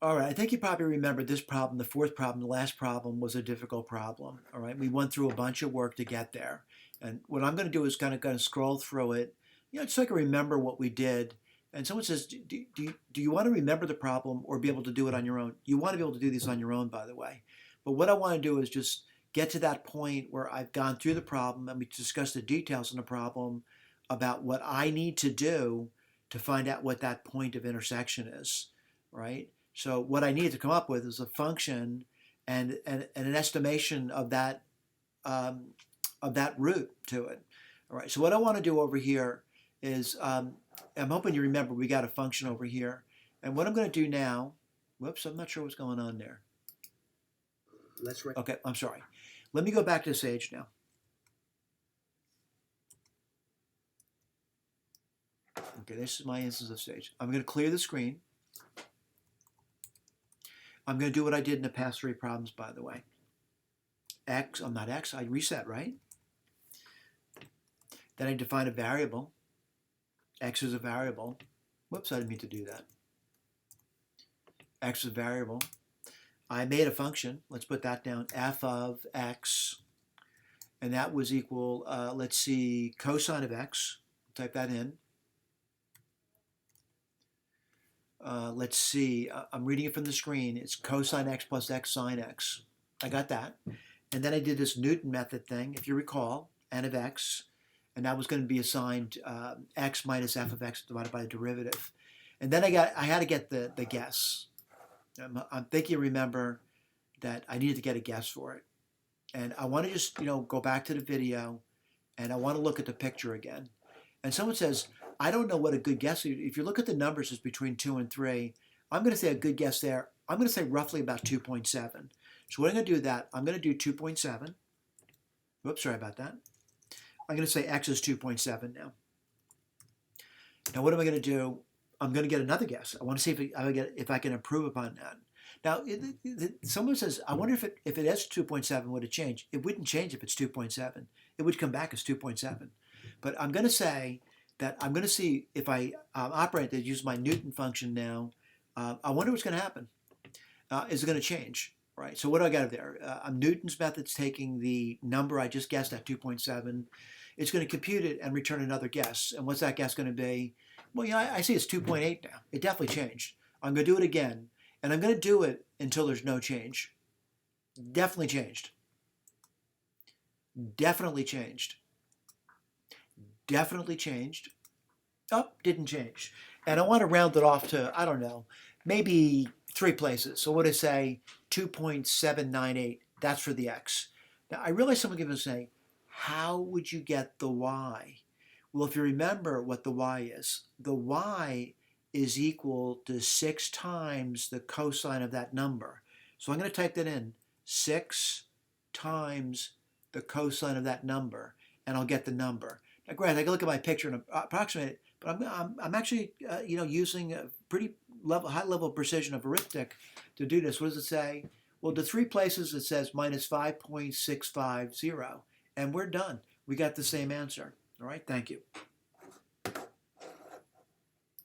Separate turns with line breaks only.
All right, I think you probably remember this problem, the fourth problem, the last problem was a difficult problem. All right, we went through a bunch of work to get there. And what I'm going to do is kind of scroll through it, just so I can remember what we did. And someone says, do you want to remember the problem or be able to do it on your own? You want to be able to do this on your own, by the way. But what I want to do is just get to that point where I've gone through the problem and we discussed the details in the problem about what I need to do to find out what that point of intersection is, right? So what I need to come up with is a function and an estimation um, of that root to it. All right. So what I want to do over here is I'm hoping you remember we got a function over here, and what I'm going to do now. Whoops, I'm not sure what's going on there.
Let's write.
Okay, I'm sorry. Let me go back to Sage now. Okay, this is my instance of Sage. I'm going to clear the screen. I'm going to do what I did in the past three problems, by the way. X, I'm not X, I reset, right? Then I define a variable. X is a variable. Whoops, I didn't mean to do that. X is a variable. I made a function. Let's put that down. F of X. And that was equal, let's see, cosine of X. Type that in. Let's see, I'm reading it from the screen. It's cosine X plus X sine X. I got that. And then I did this Newton method thing, if you recall, n of X. And that was going to be assigned X minus f of X divided by the derivative. And then I had to get the guess. I'm thinking, remember, that I needed to get a guess for it. And I want to just, go back to the video, and I want to look at the picture again. And someone says, I don't know what a good guess is. If you look at the numbers, it's between 2 and 3. I'm going to say a good guess there. I'm going to say roughly about 2.7. So what I'm going to do with that, I'm going to do 2.7. Whoops, sorry about that. I'm going to say X is 2.7 now. Now what am I going to do? I'm going to get another guess. I want to see if I can improve upon that. Now, someone says, I wonder if it is 2.7, would it change? It wouldn't change if it's 2.7. It would come back as 2.7. But I'm going to say that I'm going to see if I operate that, use my Newton function now. I wonder what's going to happen. Is it going to change? Right. So what do I got there? Newton's method's taking the number I just guessed at 2.7. It's going to compute it and return another guess. And what's that guess going to be? Well, I see it's 2.8 now. It definitely changed. I'm going to do it again. And I'm going to do it until there's no change. Definitely changed. Definitely changed. Definitely changed. Oh, didn't change. And I want to round it off to, I don't know, maybe 3 places. So what do I say? 2.798. That's for the X. Now, I realize someone can say, how would you get the Y? Well, if you remember what the Y is, the Y is equal to 6 times the cosine of that number. So I'm going to type that in, 6 times the cosine of that number, and I'll get the number. Now, granted, I can look at my picture and approximate it, but I'm actually using a pretty high level of precision of arithmetic to do this. What does it say? Well, the 3 places it says minus 5.650, and we're done. We got the same answer. All right, thank you.